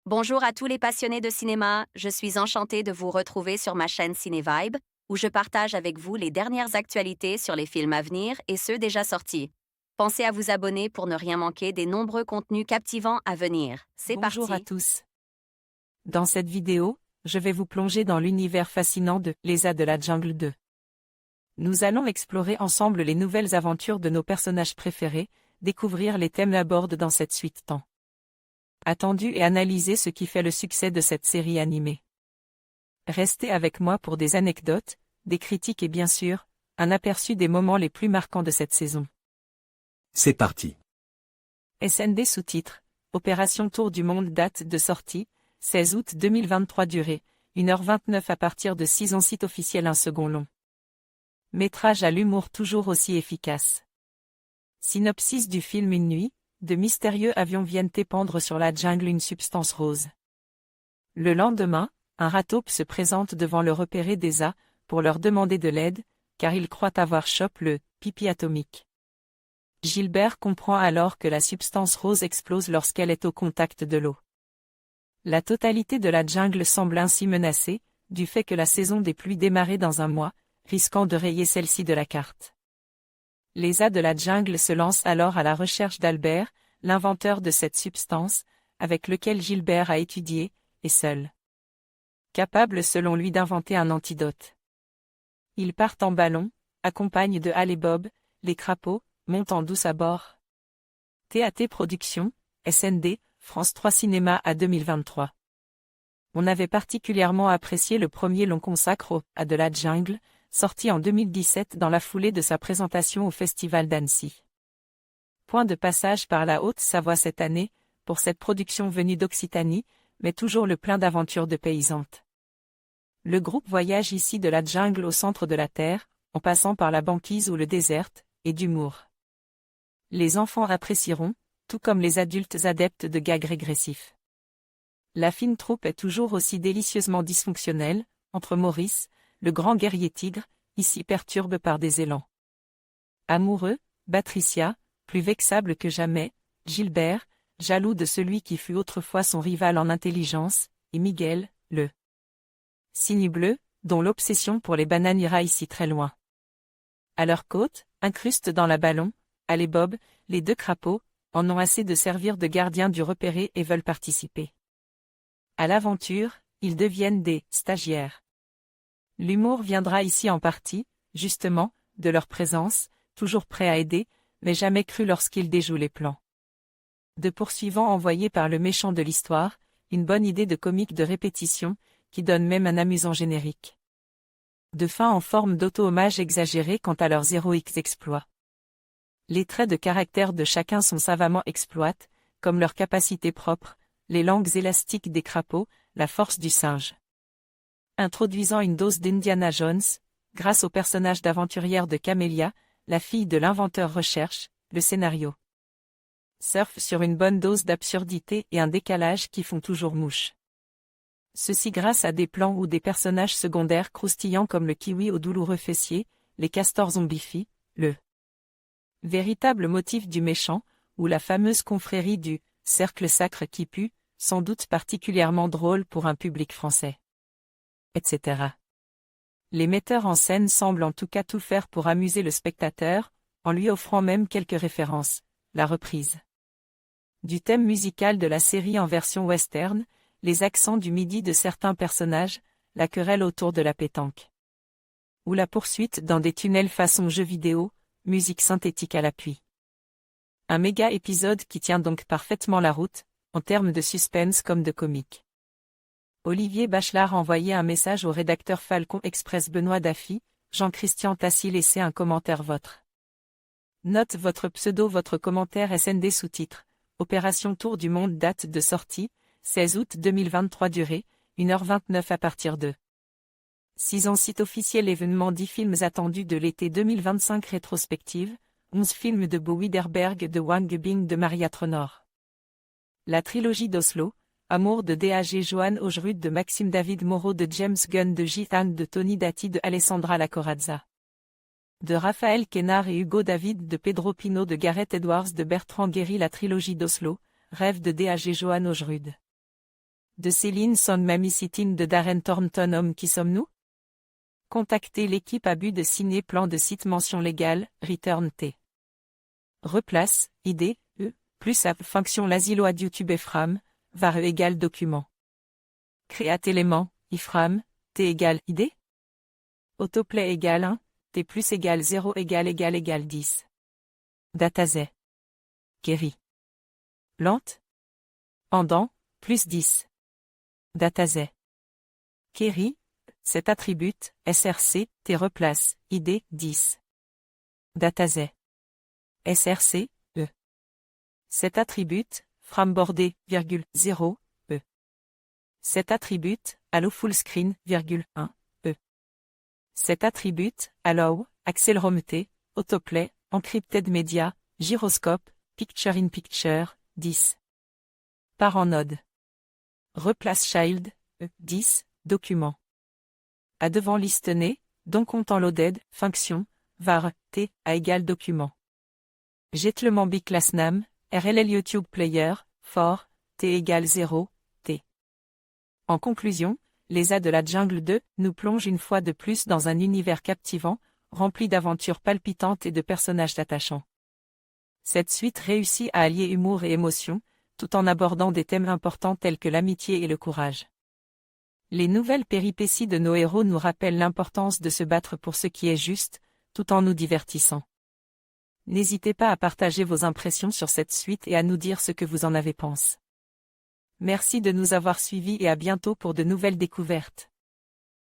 Bonjour à tous les passionnés de cinéma, je suis enchantée de vous retrouver sur ma chaîne CinéVibe, où je partage avec vous les dernières actualités sur les films à venir et ceux déjà sortis. Pensez à vous abonner pour ne rien manquer des nombreux contenus captivants à venir. C'est Bonjour à parti! tous. Dans cette vidéo, je vais vous plonger dans l'univers fascinant de Léza de la Jungle 2. Nous allons explorer ensemble les nouvelles aventures de nos personnages préférés, découvrir les thèmes abordés dans cette suite tant attendue et analyser ce qui fait le succès de cette série animée. Restez avec moi pour des anecdotes, des critiques et bien sûr, un aperçu des moments les plus marquants de cette saison. C'est parti. SND sous-titres, Opération Tour du Monde date de sortie, 16 août 2023 durée, 1h29 à partir de 6 ans site officiel un second long. Métrage à l'humour toujours aussi efficace. Synopsis du film Une nuit, de mystérieux avions viennent épandre sur la jungle une substance rose. Le lendemain, un rataupe se présente devant le repéré des A, pour leur demander de l'aide, car il croit avoir chopé le pipi atomique. Gilbert comprend alors que la substance rose explose lorsqu'elle est au contact de l'eau. La totalité de la jungle semble ainsi menacée, du fait que la saison des pluies démarrait dans un mois, risquant de rayer celle-ci de la carte. Les A de la jungle se lancent alors à la recherche d'Albert, l'inventeur de cette substance, avec lequel Gilbert a étudié, et seul capable selon lui d'inventer un antidote. Ils partent en ballon, accompagnent de Hal et Bob, les crapauds, montent en douce à bord. TAT Productions, SND, France 3 Cinéma à 2023. On avait particulièrement apprécié le premier long consacre au A de la jungle, sorti en 2017 dans la foulée de sa présentation au Festival d'Annecy. Point de passage par la Haute-Savoie cette année, pour cette production venue d'Occitanie, mais toujours le plein d'aventures de paysantes. Le groupe voyage ici de la jungle au centre de la Terre, en passant par la banquise ou le désert, et d'humour. Les enfants apprécieront, tout comme les adultes adeptes de gags régressifs. La fine troupe est toujours aussi délicieusement dysfonctionnelle, entre Maurice, le grand guerrier tigre, ici perturbé par des élans amoureux, Patricia, plus vexable que jamais, Gilbert, jaloux de celui qui fut autrefois son rival en intelligence, et Miguel, le cygne bleu, dont l'obsession pour les bananes ira ici très loin. À leur côte, incrustent dans la ballon, Hal et Bob, les deux crapauds, en ont assez de servir de gardiens du repéré et veulent participer à l'aventure, ils deviennent des stagiaires. L'humour viendra ici en partie, justement, de leur présence, toujours prêts à aider, mais jamais cru lorsqu'ils déjouent les plans. De poursuivants envoyés par le méchant de l'histoire, une bonne idée de comique de répétition, qui donne même un amusant générique. De fin en forme d'auto-hommage exagéré quant à leurs héroïques exploits. Les traits de caractère de chacun sont savamment exploités, comme leur capacité propre, les langues élastiques des crapauds, la force du singe. Introduisant une dose d'Indiana Jones, grâce au personnage d'aventurière de Camélia, la fille de l'inventeur recherche, le scénario surfe sur une bonne dose d'absurdité et un décalage qui font toujours mouche. Ceci grâce à des plans ou des personnages secondaires croustillants comme le kiwi au douloureux fessier, les castors zombifiés, le véritable motif du méchant, ou la fameuse confrérie du cercle sacre qui pue, sans doute particulièrement drôle pour un public français, etc. Les metteurs en scène semblent en tout cas tout faire pour amuser le spectateur, en lui offrant même quelques références, la reprise du thème musical de la série en version western, les accents du midi de certains personnages, la querelle autour de la pétanque. Ou la poursuite dans des tunnels façon jeu vidéo, musique synthétique à l'appui. Un méga épisode qui tient donc parfaitement la route, en termes de suspense comme de comique. Olivier Bachelard envoyait un message au rédacteur Falcon Express Benoît Daffy, Jean-Christian Tassi laissez un commentaire votre note votre pseudo votre commentaire SND sous-titre, Opération Tour du Monde date de sortie, 16 août 2023 durée, 1h29 à partir de 6 ans site officiel événement 10 films attendus de l'été 2025 rétrospective, 11 films de Bo Widerberg de Wang Bing de Maria Tronor. La trilogie d'Oslo, Amour de D.A.G. Johan Augerud de Maxime David Moreau de James Gunn de J.Tang de Tony Dati de Alessandra Lacorazza. De Raphaël Quénard et Hugo David de Pedro Pino de Gareth Edwards de Bertrand Guéry la trilogie d'Oslo, Rêve de D.A.G. Johan Augerud. de Céline Son Mamie Sitting de Darren Thornton. Homme qui sommes-nous? Contactez l'équipe abus de ciné plan de site mention légale, return T. Replace, ID, plus app fonction l'asilo ad YouTube Ephraim, var égale document. Créate élément, ifram, T égale ID. Autoplay égale 1, T plus égale 0 égale 10. Datazet. Kerry. Lente. Pendant, plus 10. Datazet. Kerry, cet attribut, src, T replace, ID, 10. Datazet. src, Cet attribut, frambordé, 0, Cet attribut, allow full screen, 1, Cet attribut, allow, accelerometer, autoplay, encrypted media, gyroscope, picture in picture, 10. Parent node. Replace child, 10, document. À devant listener, donc comptant loaded, fonction, var, t, à égal document. Jetlement biclass nam, RLL YouTube Player, for, t égale 0, t. En conclusion, les A de la jungle 2 nous plongent une fois de plus dans un univers captivant, rempli d'aventures palpitantes et de personnages attachants. Cette suite réussit à allier humour et émotion, tout en abordant des thèmes importants tels que l'amitié et le courage. Les nouvelles péripéties de nos héros nous rappellent l'importance de se battre pour ce qui est juste, tout en nous divertissant. N'hésitez pas à partager vos impressions sur cette suite et à nous dire ce que vous en avez pensé. Merci de nous avoir suivis et à bientôt pour de nouvelles découvertes.